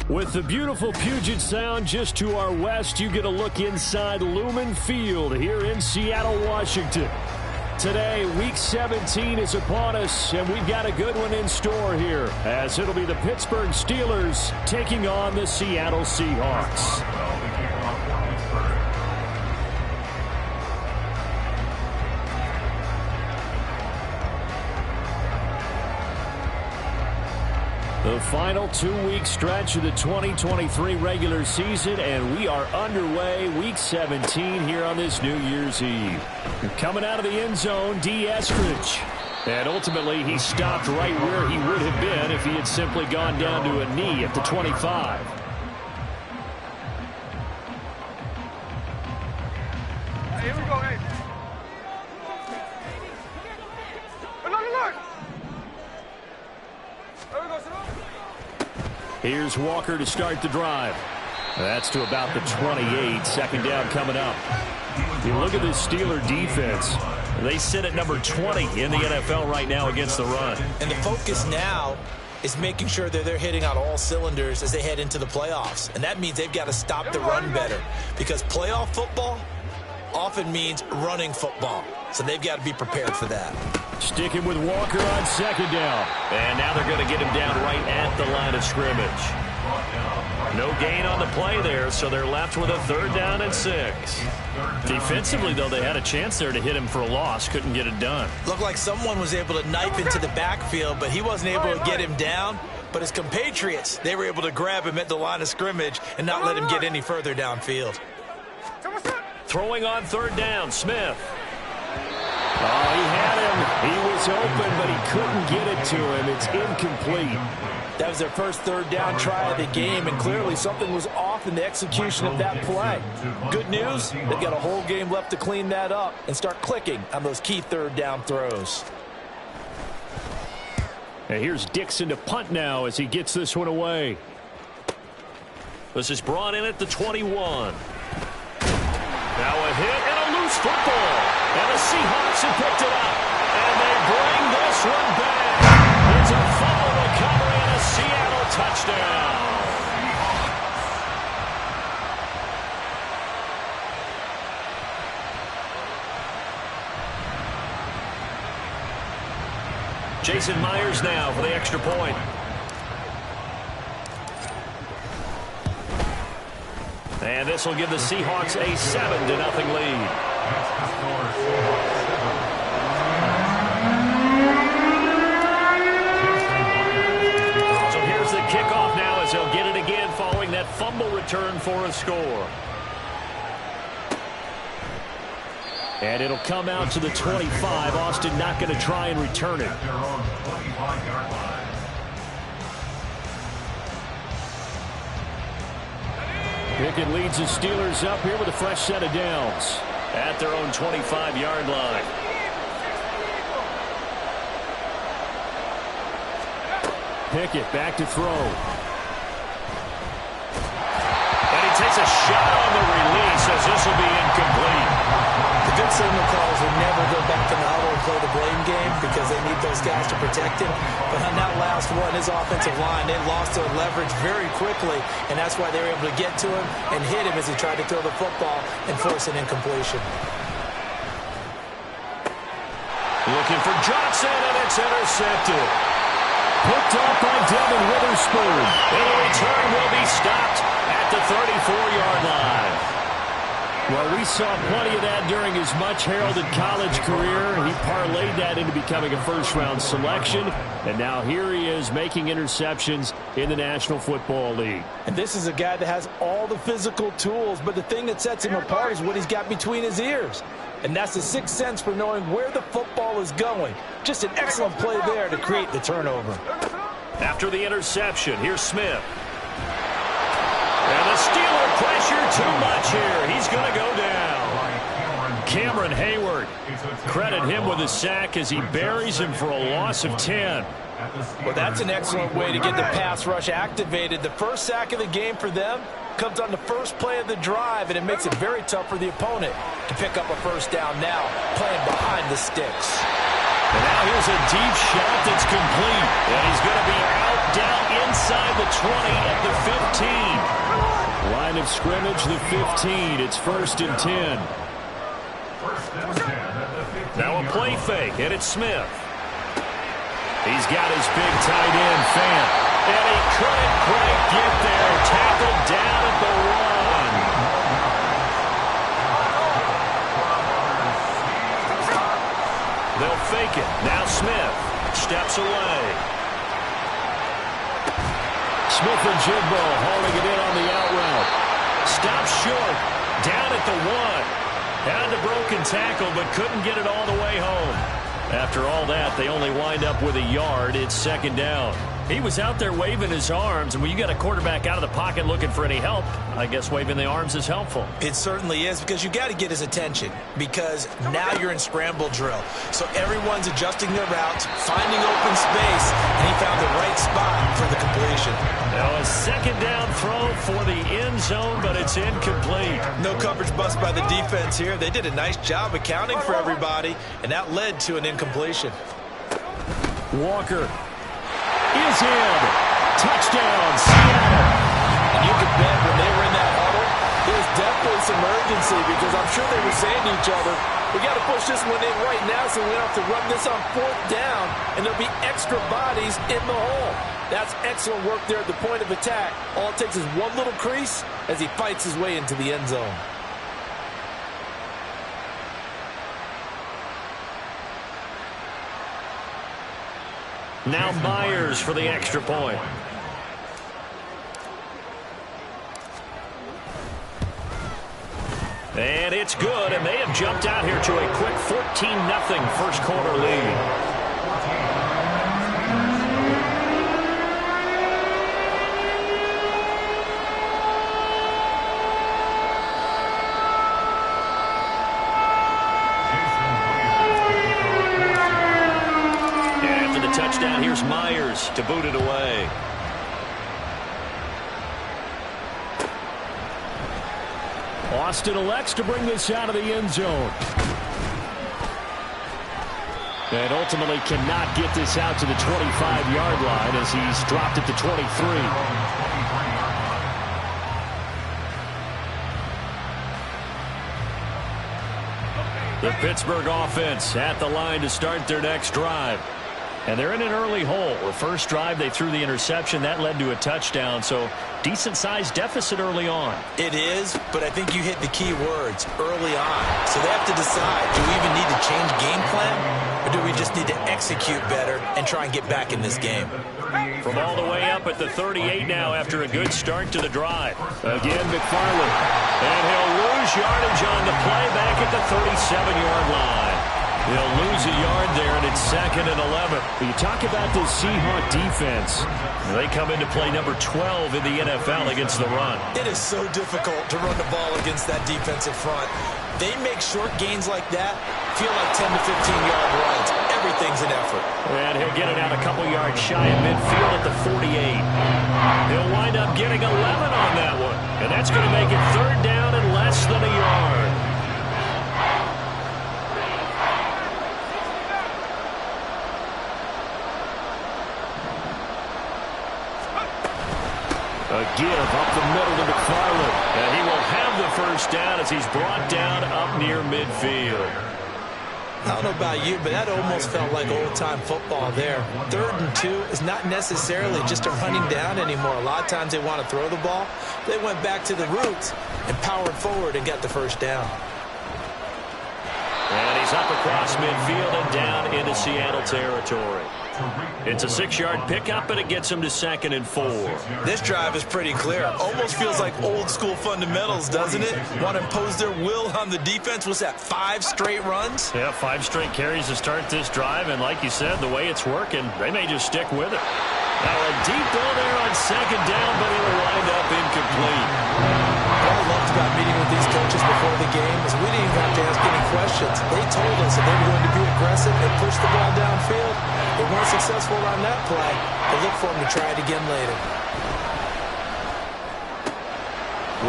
With the beautiful Puget Sound just to our west, you get a look inside Lumen Field here in Seattle, Washington. Today, Week 17 is upon us, and we've got a good one in store here, as it'll be the Pittsburgh Steelers taking on the Seattle Seahawks. The final 2-week stretch of the 2023 regular season, and we are underway Week 17 here on this New Year's Eve. Coming out of the end zone, D. Eskridge. And ultimately, he stopped right where he would have been if he had simply gone down to a knee at the 25. Here we go, hey. Look. There we go, Here's Walker to start the drive. That's to about the 28. Second down coming up. You look at this Steeler defense. They sit at number 20 in the NFL right now against the run. And the focus now is making sure that they're hitting on all cylinders as they head into the playoffs. And that means they've got to stop the run better, because playoff football often means running football. So they've got to be prepared for that. Sticking with Walker on second down. And now they're going to get him down right at the line of scrimmage. No gain on the play there, so they're left with a 3rd down and 6. Defensively, though, they had a chance there to hit him for a loss. Couldn't get it done. Looked like someone was able to knife into the backfield, but he wasn't able to get him down. But his compatriots, they were able to grab him at the line of scrimmage and not let him get any further downfield. Throwing on 3rd down, Smith. Oh, he had him. He was open, but he couldn't get it to him. It's incomplete. That was their first 3rd down try of the game, and clearly something was off in the execution of that play. Good news, they've got a whole game left to clean that up and start clicking on those key 3rd down throws. And here's Dixon to punt now as he gets this one away. This is brought in at the 21. Now a hit and a loose football. And the Seahawks have picked it up. And they bring this one back. It's a fumble recovery and a Seattle touchdown. Jason Myers now for the extra point. And this will give the Seahawks a 7-0 lead. So here's the kickoff now as he'll get it again following that fumble return for a score. And it'll come out to the 25. Austin not going to try and return it. Pickett leads the Steelers up here with a fresh set of downs at their own 25-yard line. Pickett back to throw. And he takes a shot on the release as this will be incomplete. The good signal calls will never go back in the huddle and play the blame game, because they need those guys to protect him. But on that last one, his offensive line, they lost their leverage very quickly, and that's why they were able to get to him and hit him as he tried to throw the football and force an incompletion. Looking for Johnson, and it's intercepted. Picked up by Devin Witherspoon. And the return will be stopped at the 34-yard line. Well, we saw plenty of that during his much-heralded college career. He parlayed that into becoming a first-round selection. And now here he is making interceptions in the National Football League. And this is a guy that has all the physical tools, but the thing that sets him apart is what he's got between his ears. And that's the sixth sense for knowing where the football is going. Just an excellent play there to create the turnover. After the interception, here's Smith. And the Steeler pressure too much here. He's going to go down. Cameron Hayward. Credit him with a sack as he buries him for a loss of 10. Well, that's an excellent way to get the pass rush activated. The first sack of the game for them comes on the first play of the drive, and it makes it very tough for the opponent to pick up a first down now, playing behind the sticks. And now here's a deep shot that's complete. And he's going to be out down inside the 20 at the of scrimmage, the 15. It's 1st and 10. Now a play fake, and it's Smith. He's got his big tight end, Fant. And he couldn't quite get there. Tackled down at the 1. They'll fake it. Now Smith steps away. Smith and Jigbo hauling it in on the out route. Stops short. Down at the 1. Had the broken tackle, but couldn't get it all the way home. After all that, they only wind up with a yard. It's 2nd down. He was out there waving his arms, and when you got a quarterback out of the pocket looking for any help, I guess waving the arms is helpful. It certainly is, because you got to get his attention, because now you're in scramble drill. So everyone's adjusting their routes, finding open space, and he found the right spot for the completion. Now a 2nd down throw for the end zone, but it's incomplete. No coverage bust by the defense here. They did a nice job accounting for everybody, and that led to an incompletion. Walker is in. Touchdown, Seattle. And you can bet when they were in that huddle, there's definitely some urgency, because I'm sure they were saying to each other, we got to push this one in right now so we don't have to run this on 4th down, and there'll be extra bodies in the hole. That's excellent work there at the point of attack. All it takes is one little crease as he fights his way into the end zone. Now Myers for the extra point. And it's good, and they have jumped out here to a quick 14-0 first quarter lead. After the touchdown, here's Myers to boot it away. Austin elects to bring this out of the end zone. And ultimately cannot get this out to the 25-yard line as he's dropped it to 23. The Pittsburgh offense at the line to start their next drive. And they're in an early hole. The first drive, they threw the interception. That led to a touchdown, so decent-sized deficit early on. It is, but I think you hit the key words, early on. So they have to decide, do we even need to change game plan, or do we just need to execute better and try and get back in this game? From all the way up at the 38 now after a good start to the drive. Again, McFarland. And he'll lose yardage on the play back at the 37-yard line. They'll lose a yard there, and it's 2nd and 11. You talk about this Seahawk defense. They come into play number 12 in the NFL against the run. It is so difficult to run the ball against that defensive front. They make short gains like that feel like 10 to 15-yard runs. Everything's an effort. And he'll get it out a couple yards shy of midfield at the 48. He'll wind up getting 11 on that one. And that's going to make it 3rd down and less than a yard. A give up the middle to McFarland. And he will have the first down as he's brought down up near midfield. I don't know about you, but that almost felt like old-time football there. 3rd and 2 is not necessarily just a running down anymore. A lot of times they want to throw the ball. They went back to the roots and powered forward and got the first down. And he's up across midfield and down into Seattle territory. It's a 6-yard pickup, and it gets him to 2nd and 4. This drive is pretty clear. Almost feels like old-school fundamentals, doesn't it? Want to impose their will on the defense. Was that 5 straight runs? Yeah, 5 straight carries to start this drive, and like you said, the way it's working, they may just stick with it. Now a deep ball there on 2nd down, but it'll wind up incomplete. What I loved about meeting with these coaches before the game is we didn't even have to ask any questions. They told us that they were going to be aggressive and push the ball downfield. They weren't successful on that play. They look for them to try it again later.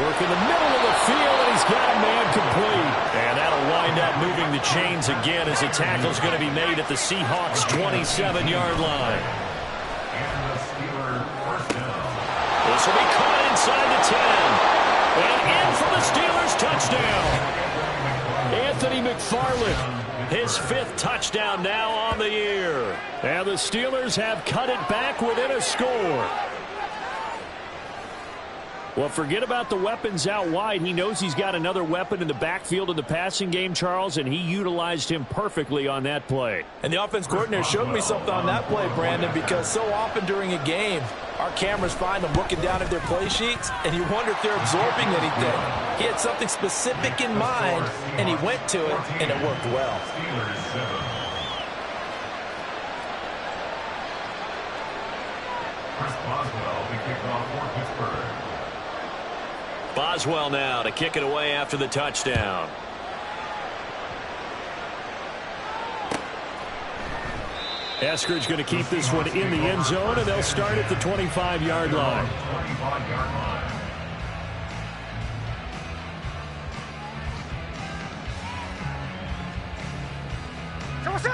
Work in the middle of the field, and he's got a man complete. And that'll wind up moving the chains again as the tackle's going to be made at the Seahawks' 27-yard line. This will be caught inside the 10. And McFarland, his 5th touchdown now on the year. And the Steelers have cut it back within a score. Well, forget about the weapons out wide. He knows he's got another weapon in the backfield in the passing game, Charles, and he utilized him perfectly on that play. And the offense coordinator showed me something on that play, Brandon, because so often during a game, our cameras find them looking down at their play sheets, and you wonder if they're absorbing anything. He had something specific in mind, and he went to it, and it worked well. Chris Boswell, the kickoff for Pittsburgh. Boswell now to kick it away after the touchdown. Eskridge going to keep this one in the end zone, and they'll start at the 25-yard line.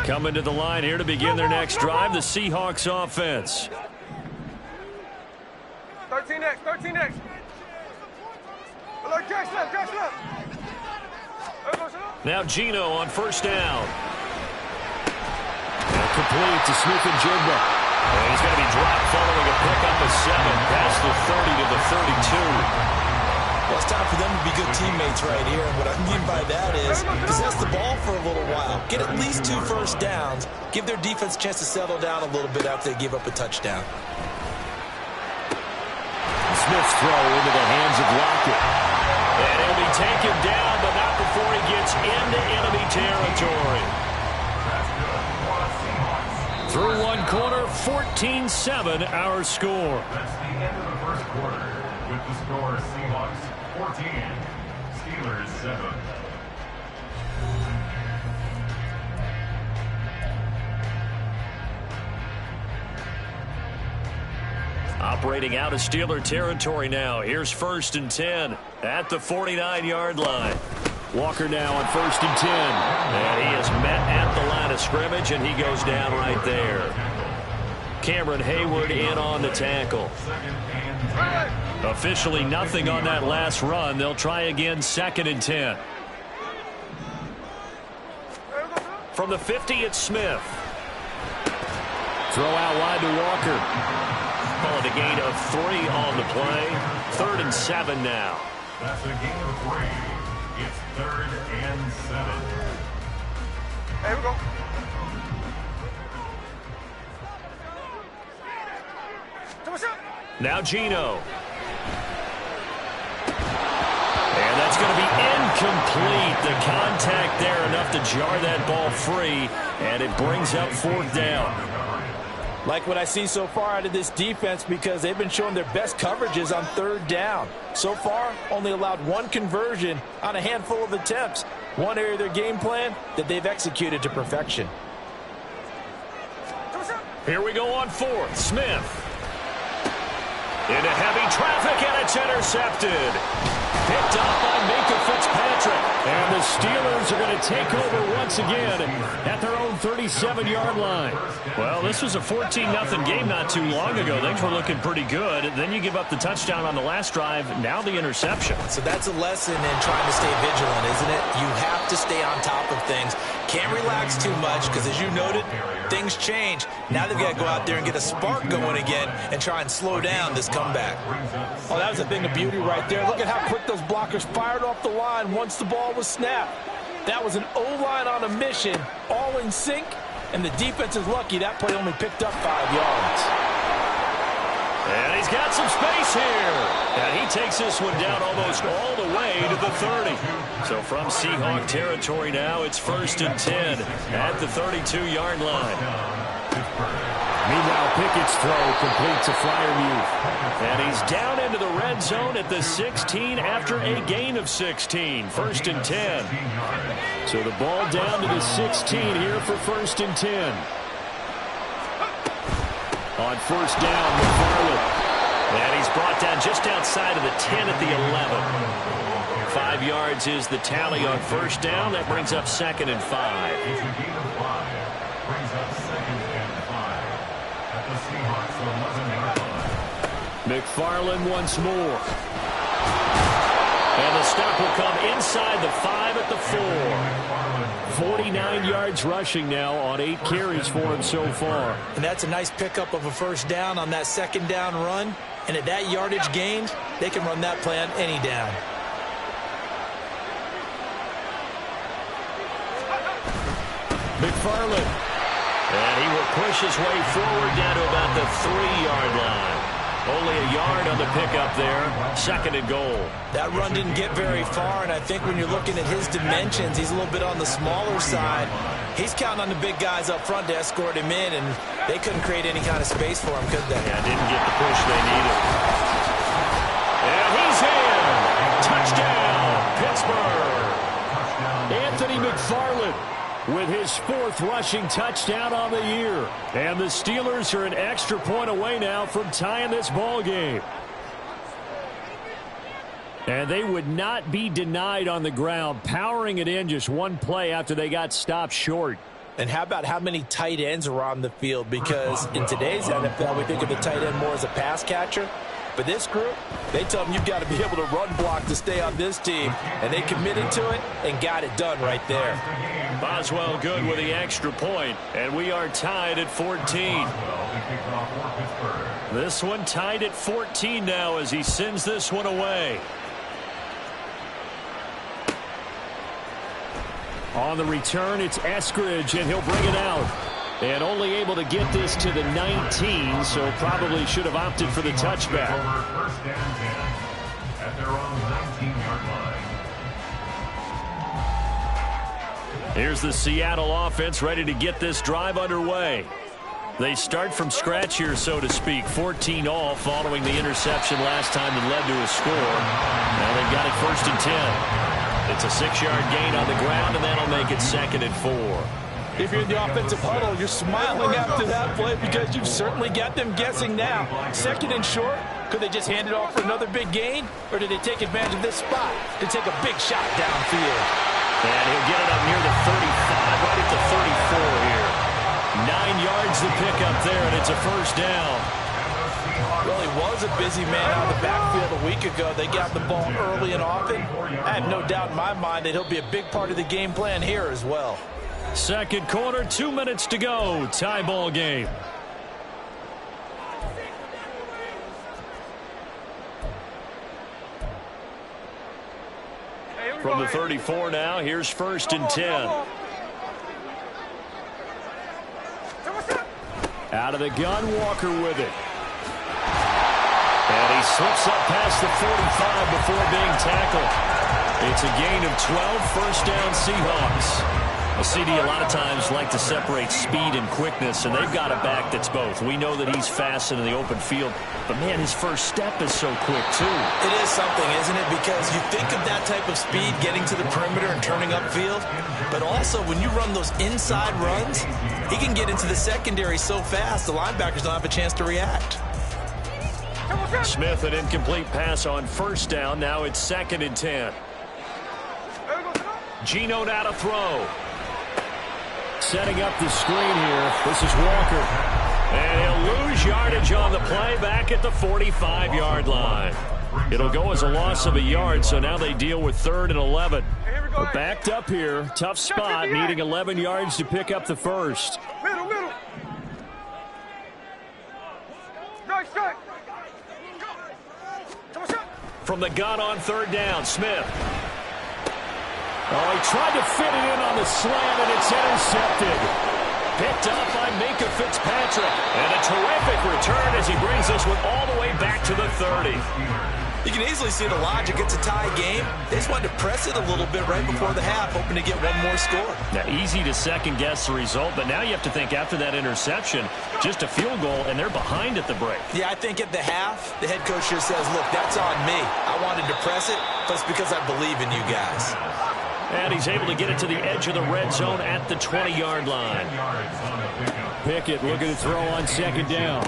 Coming to the line here to begin their next drive, the Seahawks offense. 13X, 13X. Look, Jackson left, Jackson left. Now Geno on first down. And complete to Smith-Njigba. And he's going to be dropped following a pickup of 7 past the 30 to the 32. Well, it's time for them to be good teammates right here. And what I mean by that is possess the ball for a little while. Get at least 2 first downs. Give their defense a chance to settle down a little bit after they give up a touchdown. Smith's throw into the hands of Lockett. And he'll be taken down, but not before he gets into enemy territory. Through one quarter, 14-7 our score. That's the end of the first quarter. With the score, Seahawks 14, Steelers 7. Operating out of Steeler territory now. Here's 1st and 10 at the 49-yard line. Walker now on 1st and 10. And he is met at the line of scrimmage, and he goes down right there. Cameron Hayward in on the tackle. Officially nothing on that last run. They'll try again 2nd and 10. From the 50, it's Smith. Throw out wide to Walker. Call it a gain of 3 on the play. 3rd and 7 now. That's a gain of 3. It's 3rd and 7. Hey, here we go. Now Geno. And that's going to be incomplete. The contact there enough to jar that ball free, and it brings up 4th down. Like what I see so far out of this defense, because they've been showing their best coverages on 3rd down. So far, only allowed 1 conversion on a handful of attempts. One area of their game plan that they've executed to perfection. Here we go on 4th. Smith. Into heavy traffic, and it's intercepted. Picked up by Minkah Fitzpatrick. And the Steelers are going to take over once again at their own 37-yard line. Well, this was a 14-0 game not too long ago. Things were looking pretty good. Then you give up the touchdown on the last drive. Now the interception. So that's a lesson in trying to stay vigilant, isn't it? You have to stay on top of things. Can't relax too much because, as you noted, things change. Now they've got to go out there and get a spark going again and try and slow down this comeback. Oh, that was a thing of beauty right there. Look at how quick those blockers fired off the line once the ball was snapped. That was an O-line on a mission, all in sync, and the defense is lucky that play only picked up 5 yards. And he's got some space here. And he takes this one down almost all the way to the 30. So from Seahawk territory now, it's 1st and 10 at the 32-yard line. Meanwhile, Pickett's throw complete to Freiermuth. And he's down into the red zone at the 16 after a gain of 16. 1st and 10. So the ball down to the 16 here for 1st and 10. On 1st down, McFarland. And he's brought down just outside of the 10 at the 11. 5 yards is the tally on 1st down. That brings up 2nd and 5. McFarland once more. And the stop will come inside the 5 at the 4. 49 yards rushing now on 8 carries for him so far. And that's a nice pickup of a first down on that second down run. And at that yardage gained, they can run that play on any down. McFarland. And he will push his way forward down to about the 3-yard line. Only a yard on the pickup there. 2nd and goal. That run didn't get very far, and I think when you're looking at his dimensions, he's a little bit on the smaller side. He's counting on the big guys up front to escort him in, and they couldn't create any kind of space for him, could they? Yeah, didn't get the push they needed. And he's in. Touchdown, Pittsburgh. Anthony McFarland with his 4th rushing touchdown on the year. And the Steelers are an extra point away now from tying this ball game. And they would not be denied on the ground, powering it in just one play after they got stopped short. And how about how many tight ends are on the field? Because in today's NFL, we think of the tight end more as a pass catcher. But this group, they tell them you've got to be able to run block to stay on this team. And they committed to it and got it done right there. Boswell good with the extra point, and we are tied at 14. This one tied at 14 now as he sends this one away. On the return, it's Eskridge, and he'll bring it out. And only able to get this to the 19, so probably should have opted for the touchback. First down 10 at their own 19-yard line. Here's the Seattle offense ready to get this drive underway. They start from scratch here, so to speak. 14 all following the interception last time that led to a score. Now they've got it 1st and 10. It's a 6-yard gain on the ground, and that'll make it 2nd and 4. If you're in the offensive huddle, you're smiling after that play because you've certainly got them guessing now. 2nd and short, could they just hand it off for another big gain? Or did they take advantage of this spot to take a big shot downfield? And he'll get it up near the 35, right at the 34 here. 9 yards to pick up there, and it's a first down. Well, he was a busy man out of the backfield a week ago. They got the ball early and often. I have no doubt in my mind that he'll be a big part of the game plan here as well. 2nd quarter, 2 minutes to go. Tie ball game. From the 34 now, here's 1st and 10. Out of the gun, Walker with it. And he slips up past the 45 before being tackled. It's a gain of 12, first down Seahawks. A CD a lot of times like to separate speed and quickness, and they've got a back that's both. We know that he's fast in the open field, but man, his first step is so quick too. It is something, isn't it? Because you think of that type of speed getting to the perimeter and turning upfield, but also when you run those inside runs, he can get into the secondary so fast the linebackers don't have a chance to react. Smith, an incomplete pass on 1st down. Now it's 2nd and 10. Geno now to throw. Setting up the screen here. This is Walker. And he'll lose yardage on the play back at the 45-yard line. It'll go as a loss of a yard, so now they deal with 3rd and 11. We're backed up here. Tough spot, needing 11 yards to pick up the first. Middle. Right strike. From the gun on 3rd down, Smith. Oh, he tried to fit it in on the slant, and it's intercepted. Picked up by Minkah Fitzpatrick. And a terrific return as he brings this one all the way back to the 30. You can easily see the logic. It's a tie game. They just wanted to press it a little bit right before the half, hoping to get one more score. Now, easy to second-guess the result, but now you have to think after that interception, just a field goal, and they're behind at the break. Yeah, I think at the half, the head coach just says, look, that's on me. I wanted to press it, but it's because I believe in you guys. And he's able to get it to the edge of the red zone at the 20-yard line. Pickett looking to throw on 2nd down.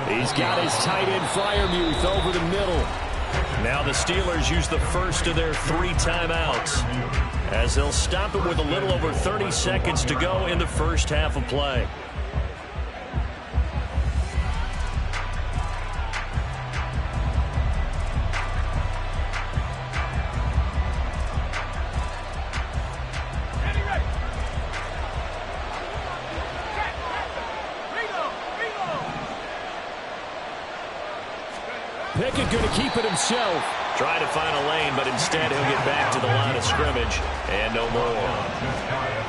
He's got his tight end Freiermuth over the middle. Now the Steelers use the first of their 3 timeouts as they'll stop it with a little over 30 seconds to go in the first half of play. Pickett going to keep it himself. Trying to find a lane, but instead he'll get back to the line of scrimmage. And no more.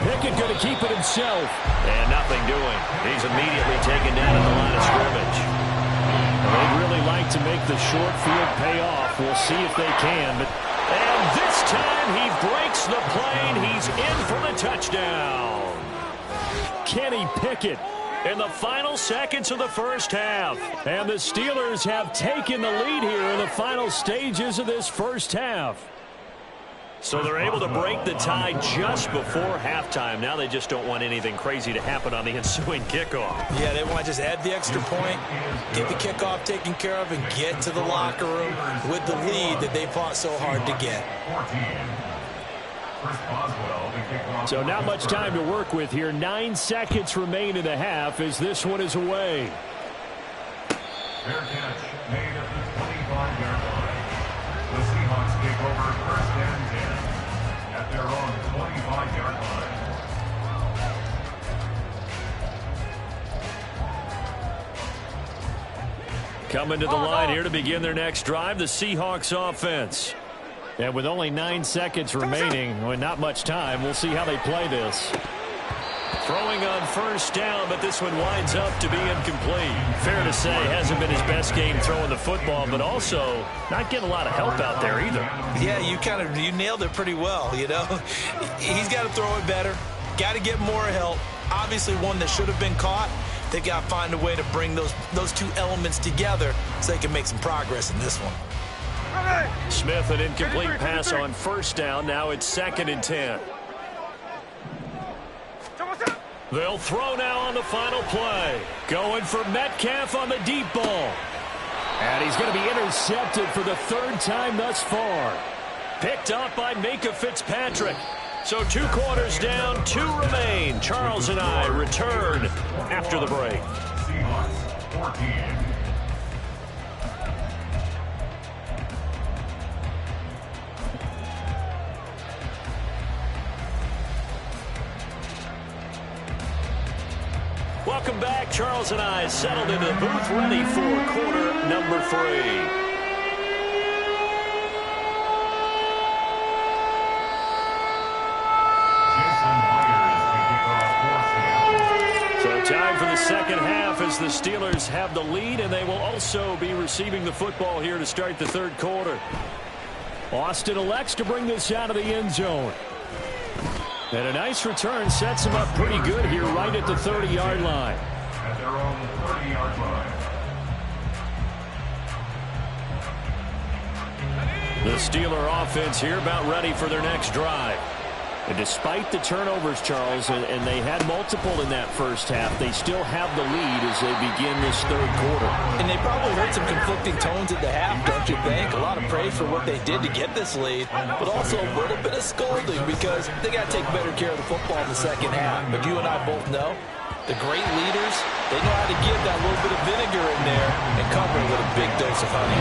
Pickett going to keep it himself. And nothing doing. He's immediately taken down at the line of scrimmage. They'd really like to make the short field pay off. We'll see if they can. And this time he breaks the plane. He's in for the touchdown. Kenny Pickett in the final seconds of the first half. And the Steelers have taken the lead here in the final stages of this first half. So they're able to break the tie just before halftime. Now they just don't want anything crazy to happen on the ensuing kickoff. Yeah, they want to just add the extra point, get the kickoff taken care of, and get to the locker room with the lead that they fought so hard to get. So not much time to work with here. 9 seconds remain in the half as this one is away. Fair catch made at the 25-yard line. The Seahawks take over first and 10 at their own 25-yard line. Coming to the line here to begin their next drive, the Seahawks offense. And with only 9 seconds remaining, with not much time, we'll see how they play this. Throwing on first down, but this one winds up to be incomplete. Fair to say, hasn't been his best game throwing the football, but also not getting a lot of help out there either. Yeah, you nailed it pretty well, you know. He's got to throw it better, got to get more help. Obviously one that should have been caught. They got to find a way to bring those two elements together so they can make some progress in this one. Smith, an incomplete pass on first down. Now it's 2nd and 10. They'll throw now on the final play. Going for Metcalf on the deep ball. And he's going to be intercepted for the 3rd time thus far. Picked up by Minkah Fitzpatrick. So 2 quarters down, 2 remain. Charles and I return after the break. Seahawks 14. Welcome back. Charles and I settled into the booth, ready for quarter number 3. So time for the second half as the Steelers have the lead, and they will also be receiving the football here to start the 3rd quarter. Austin elects to bring this out of the end zone. And a nice return sets him up pretty good here right at the 30-yard line. At their own 30-yard line. The Steeler offense here about ready for their next drive. And despite the turnovers, Charles, and they had multiple in that first half, they still have the lead as they begin this 3rd quarter. And they probably heard some conflicting tones at the half, don't you think? A lot of praise for what they did to get this lead, but also a little bit of scolding because they got to take better care of the football in the second half. But you and I both know the great leaders, they know how to give that little bit of vinegar in there and cover it with a big dose of honey.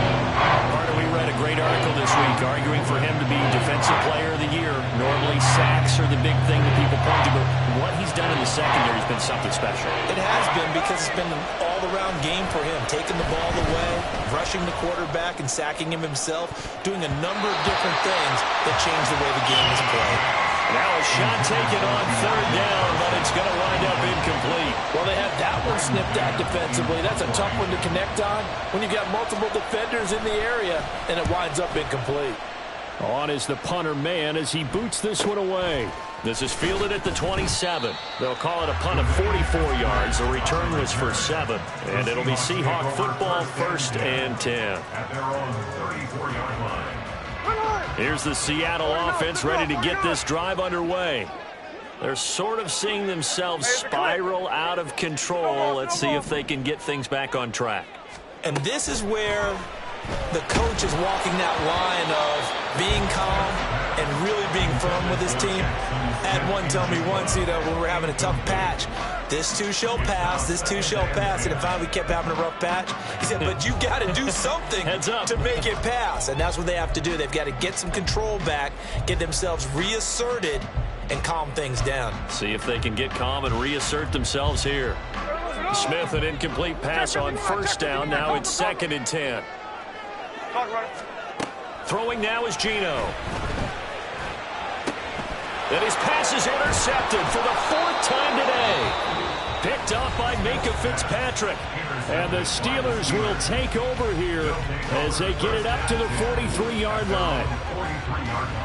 Carter, we read a great article this week arguing for him to be Defensive Player of the Year. Normally sacks are the big thing that people point to, but what he's done in the secondary has been something special. It has been because it's been an all-around game for him, taking the ball away, rushing the quarterback and sacking him himself, doing a number of different things that change the way the game is played. Now a shot taken on 3rd down, but it's going to wind up incomplete. Well, they had that one snipped out defensively. That's a tough one to connect on when you've got multiple defenders in the area, and it winds up incomplete. On is the punter man as he boots this one away. This is fielded at the 27. They'll call it a punt of 44 yards. The return was for 7. And it'll be Seahawk football 1st and 10. At their own 34-yard line. Here's the Seattle offense ready to get this drive underway. They're sort of seeing themselves spiral out of control. Let's see if they can get things back on track. And this is where the coach is walking that line of being calm and really being firm with his team. I had one tell me once, you know, when we're having a tough patch, this too shall pass, this too shall pass. And if we kept having a rough patch, he said, but you got to do something to make it pass. And that's what they have to do. They've got to get some control back, get themselves reasserted, and calm things down. See if they can get calm and reassert themselves here. Smith, an incomplete pass on first down. Now it's 2nd and 10. Clock running. Throwing now is Geno. And his pass is intercepted for the 4th time today. Picked off by Minkah Fitzpatrick. And the Steelers will take over here as they get it up to the 43-yard line.